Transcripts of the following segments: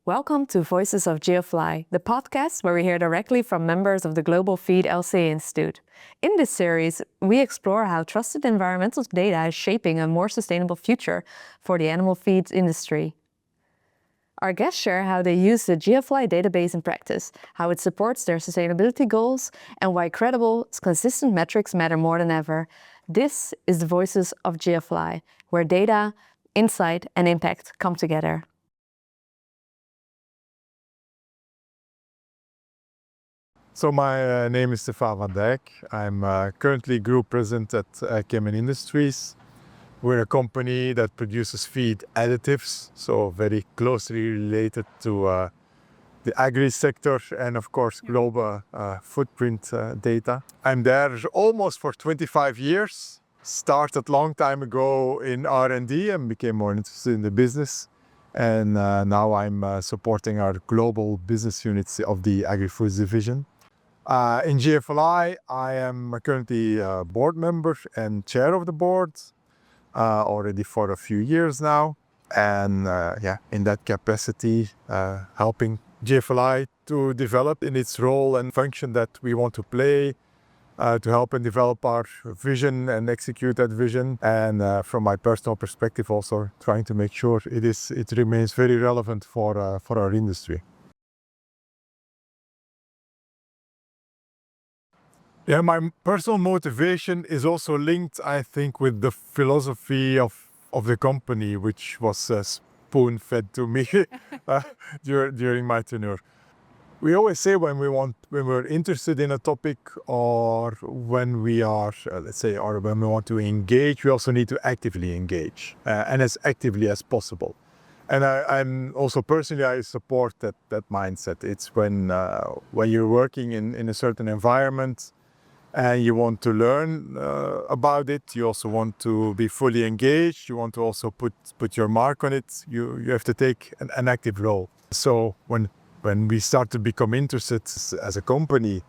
Welcome to Voices of GFLI, the podcast where we hear directly from members of the Global Feed LCA Institute. In this series, we explore how trusted environmental data is shaping a more sustainable future for the animal feed industry. Our guests share how they use the GFLI database in practice, how it supports their sustainability goals, and why credible, consistent metrics matter more than ever. This is the Voices of GFLI, where data, insight, and impact come together. So my name is Stefaan van Dyck. I'm currently Group President at Kemin Industries. We're a company that produces feed additives, so very closely related to the agri sector and of course global footprint data. I'm there almost for 25 years. Started long time ago in R&D and became more interested in the business. And now I'm supporting our global business units of the agri-foods division. In GFLI, I am currently a board member and chair of the board already for a few years now. And in that capacity, helping GFLI to develop in its role and function that we want to play, to help and develop our vision and execute that vision. And from my personal perspective, also trying to make sure it remains very relevant for our industry. Yeah, my personal motivation is also linked, I think, with the philosophy of the company, which was spoon-fed to me during my tenure. We always say when we're interested in a topic or when we are, or when we want to engage, we also need to actively engage and as actively as possible. And I'm also personally, I support that mindset. It's when you're working in a certain environment, and you want to learn about it. You also want to be fully engaged. You want to also put your mark on it. You have to take an active role. So when we start to become interested as a company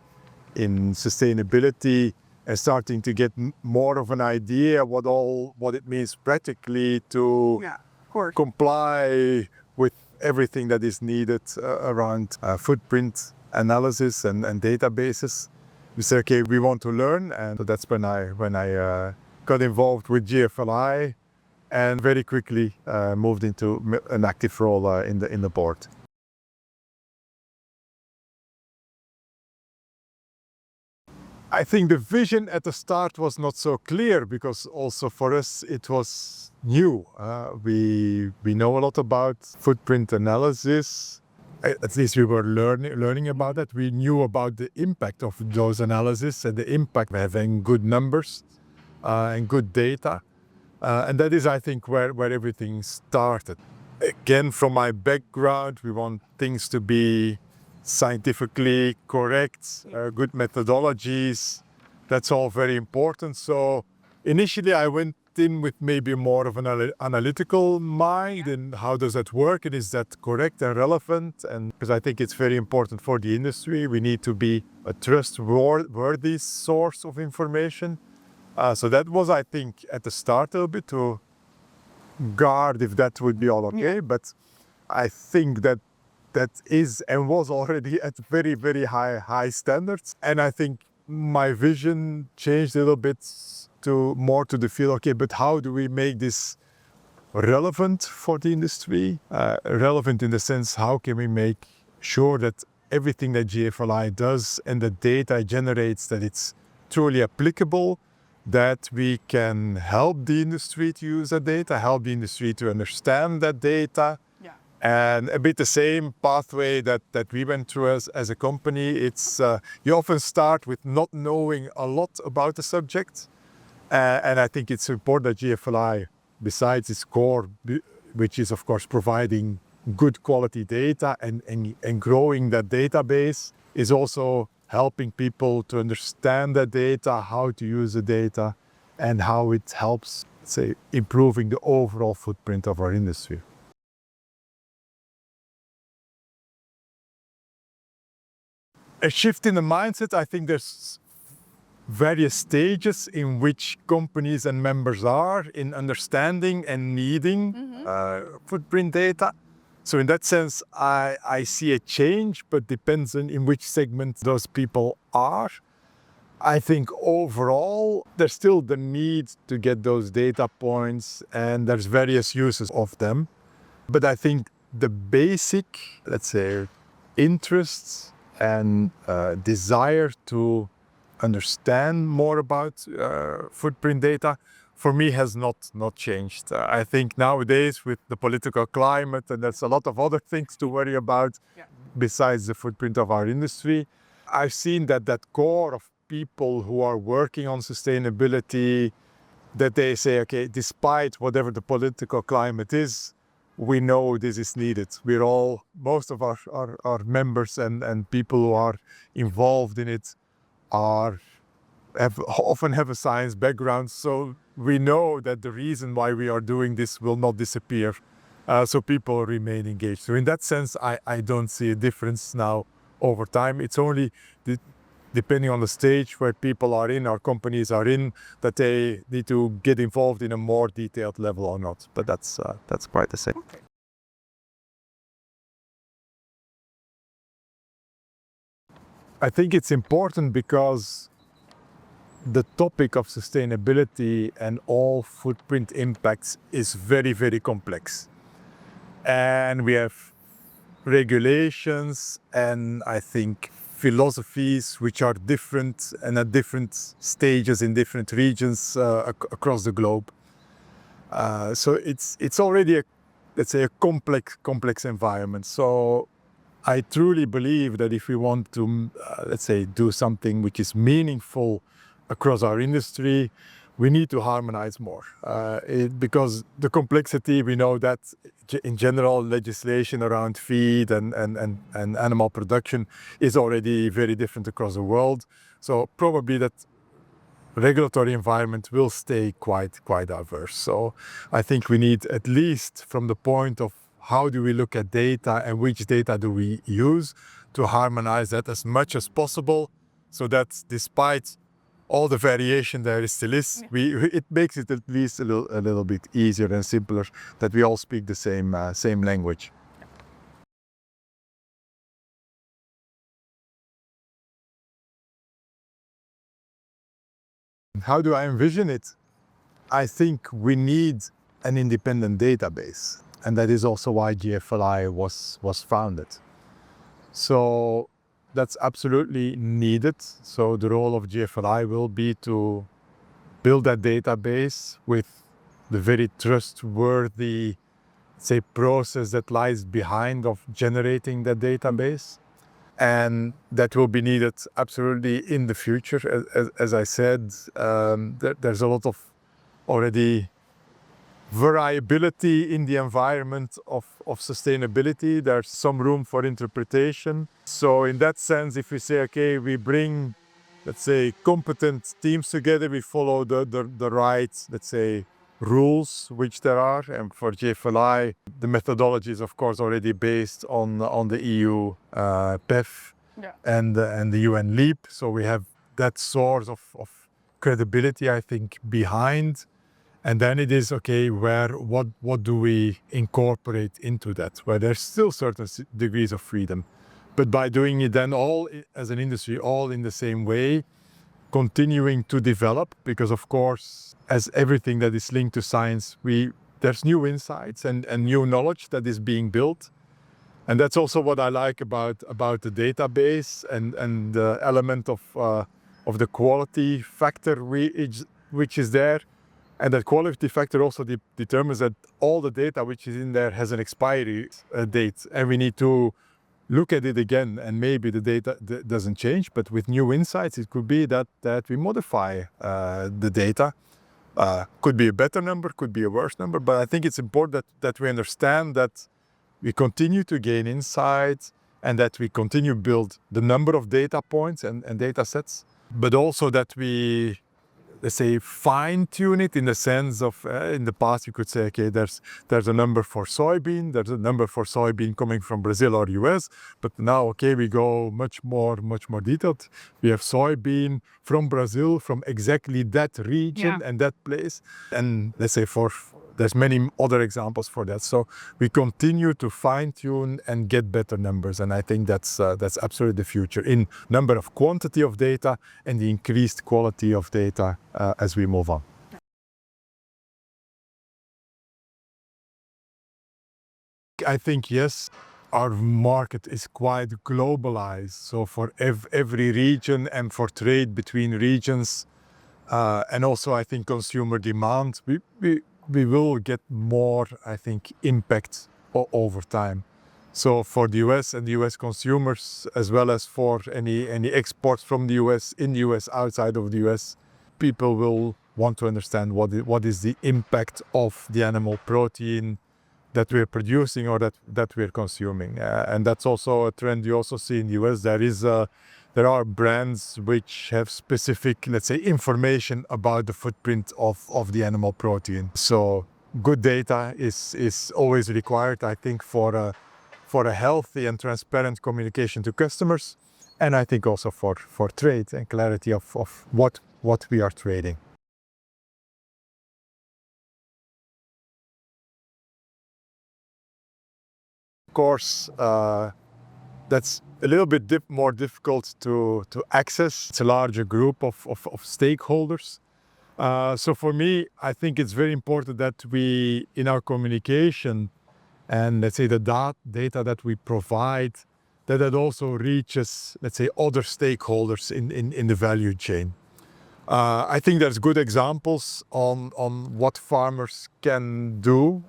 in sustainability and starting to get more of an idea what it means practically to comply with everything that is needed around footprint analysis and databases. We said, okay, we want to learn, and so that's when I got involved with GFLI, and very quickly moved into an active role in the board. I think the vision at the start was not so clear because also for us it was new. We know a lot about footprint analysis. At least we were learning about that. We knew about the impact of those analyses and the impact of having good numbers and good data. And that is, I think, where everything started. Again, from my background, we want things to be scientifically correct, good methodologies. That's all very important. So initially I went in with maybe more of an analytical mind and how does that work and is that correct and relevant, and because I think it's very important for the industry. We need to be a trustworthy source of information. So that was, I think, at the start a little bit to guard if that would be all okay, but I think that is and was already at very, very high standards. And I think my vision changed a little bit more to the field, okay, but how do we make this relevant for the industry? Relevant in the sense, how can we make sure that everything that GFLI does and the data it generates, that it's truly applicable, that we can help the industry to use that data, help the industry to understand that data. And a bit the same pathway that we went through as a company. It's you often start with not knowing a lot about the subject. And I think it's important that GFLI, besides its core, which is of course providing good quality data and growing that database, is also helping people to understand the data, how to use the data, and how it helps, say, improving the overall footprint of our industry. A shift in the mindset, I think there's various stages in which companies and members are in understanding and needing footprint data. So in that sense, I see a change, but depends on in which segment those people are. I think overall, there's still the need to get those data points, and there's various uses of them. But I think the basic, let's say, interests and desire to understand more about footprint data, for me, has not changed. I think nowadays with the political climate, and there's a lot of other things to worry about besides the footprint of our industry, I've seen that core of people who are working on sustainability, that they say, okay, despite whatever the political climate is, we know this is needed. Most of our members and people who are involved in it often have a science background, so we know that the reason why we are doing this will not disappear. So people remain engaged. So in that sense, I don't see a difference now over time. It's only depending on the stage where people are in, our companies are in, that they need to get involved in a more detailed level or not. But that's quite the same. Okay. I think it's important because the topic of sustainability and all footprint impacts is very, very complex. And we have regulations and I think philosophies which are different and at different stages in different regions across the globe. So it's already let's say a complex environment. So I truly believe that if we want to, let's say, do something which is meaningful across our industry, we need to harmonize more. Because the complexity, we know that in general, legislation around feed and animal production is already very different across the world. So probably that regulatory environment will stay quite diverse. So I think we need, at least from the point of how do we look at data and which data do we use, to harmonize that as much as possible, so that despite all the variation there still is, it makes it at least a little bit easier and simpler that we all speak the same language. How do I envision it? I think we need an independent database, and that is also why GFLI was founded. So that's absolutely needed. So the role of GFLI will be to build that database with the very trustworthy, say, process that lies behind of generating that database. And that will be needed absolutely in the future. As I said, there's a lot of already variability in the environment of sustainability. There's some room for interpretation. So in that sense, if we say, okay, we bring, let's say, competent teams together, we follow the right, let's say, rules which there are. And for GFLI, the methodology is of course already based on the EU PEF and the UN LEAP. So we have that source of credibility, I think, behind. And then it is, okay, what do we incorporate into that, where there's still certain degrees of freedom. But by doing it then all as an industry, all in the same way, continuing to develop, because of course, as everything that is linked to science, there's new insights and new knowledge that is being built. And that's also what I like about the database and the element of the quality factor which is there. And that quality factor also determines that all the data which is in there has an expiry date, and we need to look at it again, and maybe the data doesn't change, but with new insights, it could be that we modify the data. Could be a better number, could be a worse number, but I think it's important that we understand that we continue to gain insights and that we continue to build the number of data points and data sets, but also that we, let's say, fine-tune it in the sense of, in the past you could say, okay, there's a number for soybean, there's a number for soybean coming from Brazil or US, but now, okay, we go much more detailed. We have soybean from Brazil, from exactly that region and that place. And let's say for there's many other examples for that. So we continue to fine-tune and get better numbers, and I think that's absolutely the future in number of quantity of data and the increased quality of data as we move on. I think yes, our market is quite globalized. So for every region and for trade between regions, and also I think consumer demand, we will get more, I think, impact over time. So for the US and the US consumers, as well as for any exports from the US, in the US, outside of the US, people will want to understand what is the impact of the animal protein that we're producing or that we're consuming. And that's also a trend you also see in the US. There are brands which have specific, let's say, information about the footprint of the animal protein. So good data is always required, I think, for a healthy and transparent communication to customers. And I think also for trade and clarity of what we are trading. Of course, that's a little bit more difficult to access. It's a larger group of stakeholders. So for me, I think it's very important that we, in our communication and let's say the data that we provide, that also reaches, let's say, other stakeholders in the value chain. I think there's good examples on what farmers can do.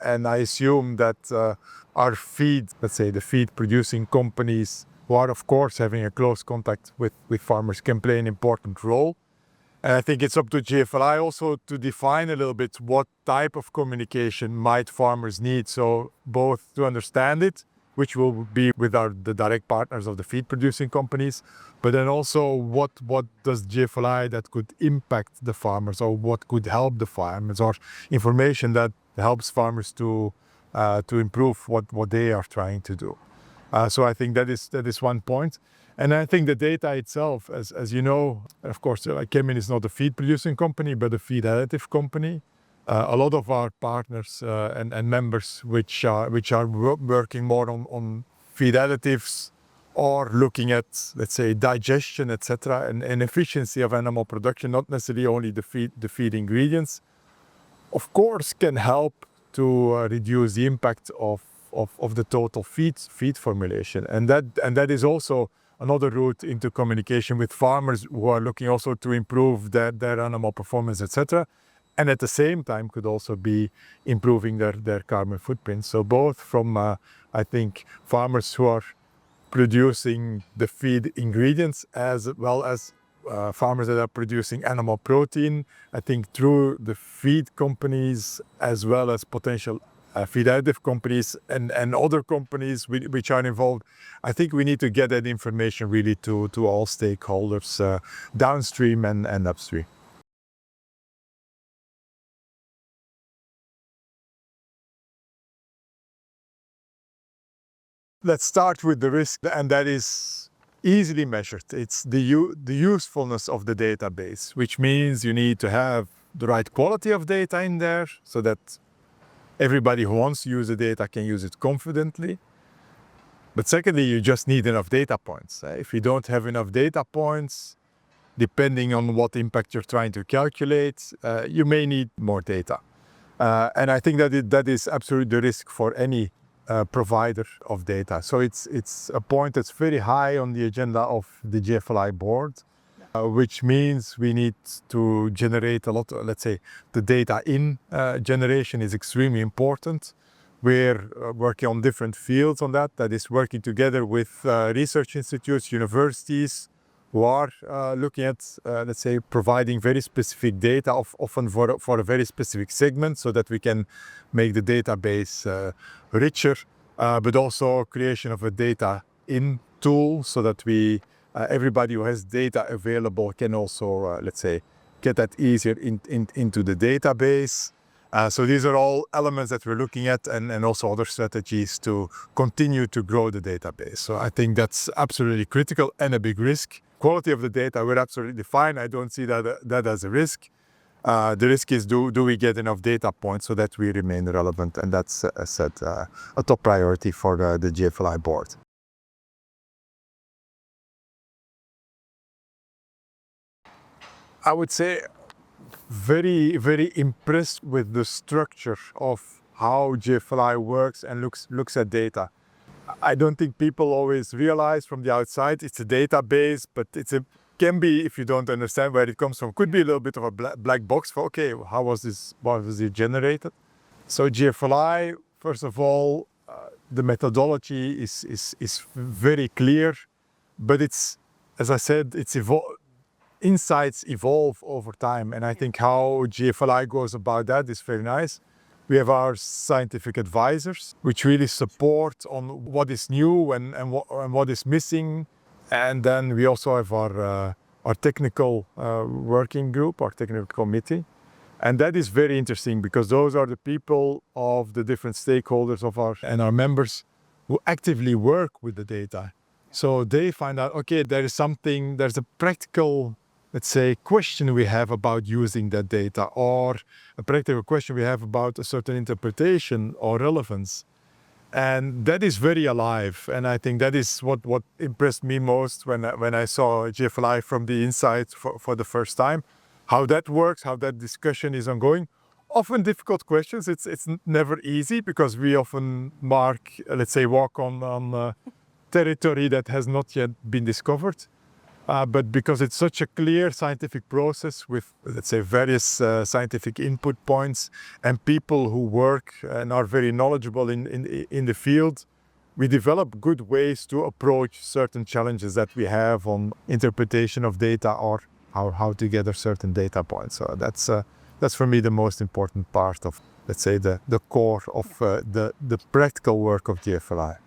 And I assume that our feed, let's say the feed producing companies who are of course having a close contact with farmers, can play an important role. And I think it's up to GFLI also to define a little bit what type of communication might farmers need. So both to understand it, which will be with the direct partners of the feed producing companies, but then also what does GFLI that could impact the farmers, or what could help the farmers, or information that helps farmers to improve what they are trying to do. So I think that is one point. And I think the data itself, as you know, of course, Kemin is not a feed producing company, but a feed additive company. A lot of our partners and members which are working more on feed additives, or looking at, let's say, digestion, etc., and efficiency of animal production, not necessarily only the feed ingredients, of course, can help to reduce the impact of the total feed formulation. And that is also another route into communication with farmers who are looking also to improve their animal performance, etc. And at the same time could also be improving their carbon footprint. So both from, I think, farmers who are producing the feed ingredients, as well as farmers that are producing animal protein, I think through the feed companies, as well as potential feed additive companies and other companies which are involved, I think we need to get that information really to all stakeholders, downstream and upstream. Let's start with the risk, and that is easily measured. It's the usefulness of the database, which means you need to have the right quality of data in there so that everybody who wants to use the data can use it confidently. But secondly, you just need enough data points. If you don't have enough data points, depending on what impact you're trying to calculate, you may need more data. And I think that is absolutely the risk for any provider of data. So it's a point that's very high on the agenda of the GFLI board, which means we need to generate a lot, let's say, the data in generation is extremely important. We're working on different fields on that is working together with research institutes, universities, who are looking at, let's say, providing very specific data, often for a very specific segment, so that we can make the database richer, but also creation of a data in tool, so that everybody who has data available can also, let's say, get that easier into the database. So these are all elements that we're looking at, and also other strategies to continue to grow the database. So I think that's absolutely critical and a big risk. Quality of the data, we're absolutely fine. I don't see that as a risk. The risk is, do we get enough data points so that we remain relevant? And that's, as said, a top priority for the GFLI board. I would say very, very impressed with the structure of how GFLI works and looks at data. I don't think people always realize from the outside it's a database, but can be, if you don't understand where it comes from, could be a little bit of a black box for, okay, how was it generated? So GFLI, first of all, the methodology is very clear, but it's, as I said, insights evolve over time. And I think how GFLI goes about that is very nice. We have our scientific advisors, which really support on what is new and what is missing. And then we also have our technical working group, our technical committee. And that is very interesting because those are the people of the different stakeholders and our members who actively work with the data. So they find out, okay, there's a practical, let's say, question we have about using that data, or a practical question we have about a certain interpretation or relevance. And that is very alive. And I think that is what impressed me most when I saw GFLI from the inside for the first time. How that works, how that discussion is ongoing. Often difficult questions. It's never easy because we often walk on territory that has not yet been discovered. But because it's such a clear scientific process with, let's say, various scientific input points and people who work and are very knowledgeable in the field, we develop good ways to approach certain challenges that we have on interpretation of data or how to gather certain data points. So that's for me the most important part of, let's say, the core of the practical work of GFLI.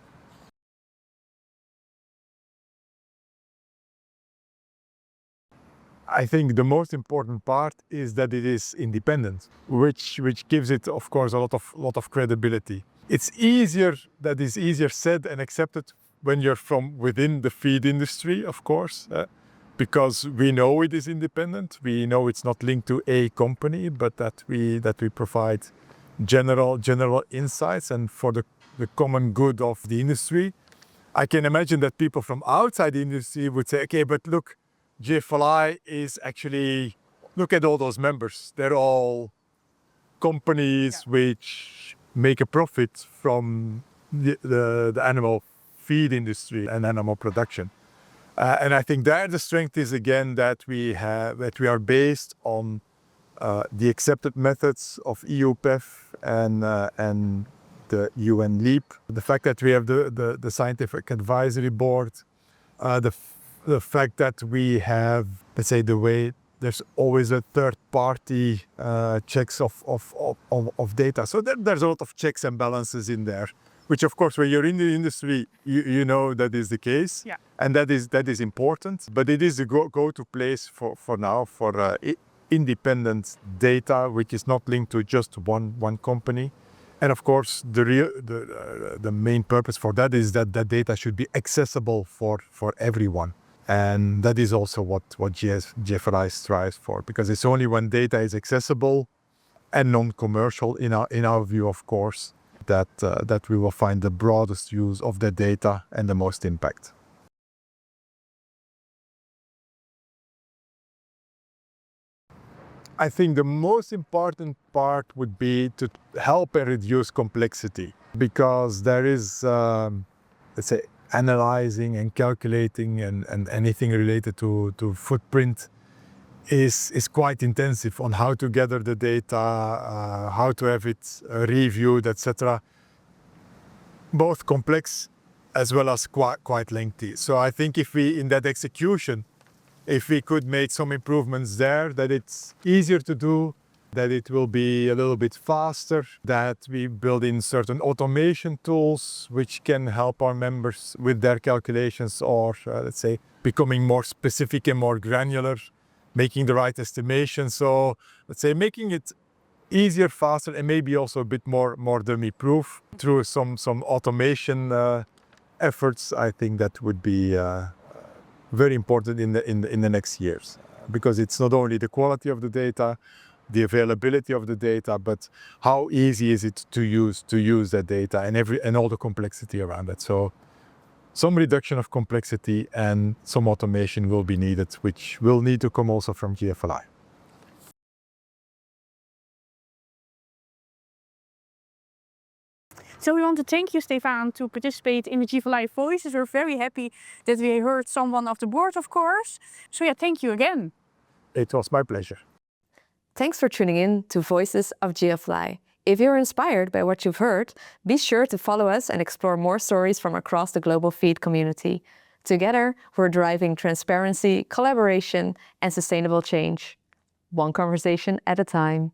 I think the most important part is that it is independent, which gives it, of course, a lot of credibility. It's easier said and accepted when you're from within the feed industry, of course, because we know it is independent. We know it's not linked to a company, but that we provide general insights and for the common good of the industry. I can imagine that people from outside the industry would say, okay, but look, GFLI is actually, look at all those members. They're all companies which make a profit from the animal feed industry and animal production. And I think there the strength is again that we are based on the accepted methods of EU PEF and the UN LEAP. The fact that we have the scientific advisory board, the fact that we have, let's say, the way there's always a third-party checks of data. So there's a lot of checks and balances in there, which of course, when you're in the industry, you know that is the case. Yeah. And that is important. But it is the go-to place for now for independent data, which is not linked to just one company. And of course, the main purpose for that is that data should be accessible for everyone. And that is also what GFLI strives for, because it's only when data is accessible and non-commercial, in our view, of course, that we will find the broadest use of the data and the most impact. I think the most important part would be to help and reduce complexity, because there is, let's say, analyzing and calculating and anything related to footprint is quite intensive on how to gather the data, how to have it reviewed, etc. Both complex as well as quite lengthy. So I think if we, in that execution, if we could make some improvements there, that it's easier to do, that it will be a little bit faster, that we build in certain automation tools which can help our members with their calculations, or let's say becoming more specific and more granular, making the right estimation. So let's say making it easier, faster, and maybe also a bit more dummy proof through some automation efforts. I think that would be very important in the next years, because it's not only the quality of the data, the availability of the data, but how easy is it to use that data and all the complexity around it. So some reduction of complexity and some automation will be needed, which will need to come also from GFLI. So we want to thank you, Stefaan, to participate in the GFLI Voices. We're very happy that we heard someone of the board, of course. So yeah, thank you again. It was my pleasure. Thanks for tuning in to Voices of GFLI. If you're inspired by what you've heard, be sure to follow us and explore more stories from across the Global Feed community. Together, we're driving transparency, collaboration, and sustainable change. One conversation at a time.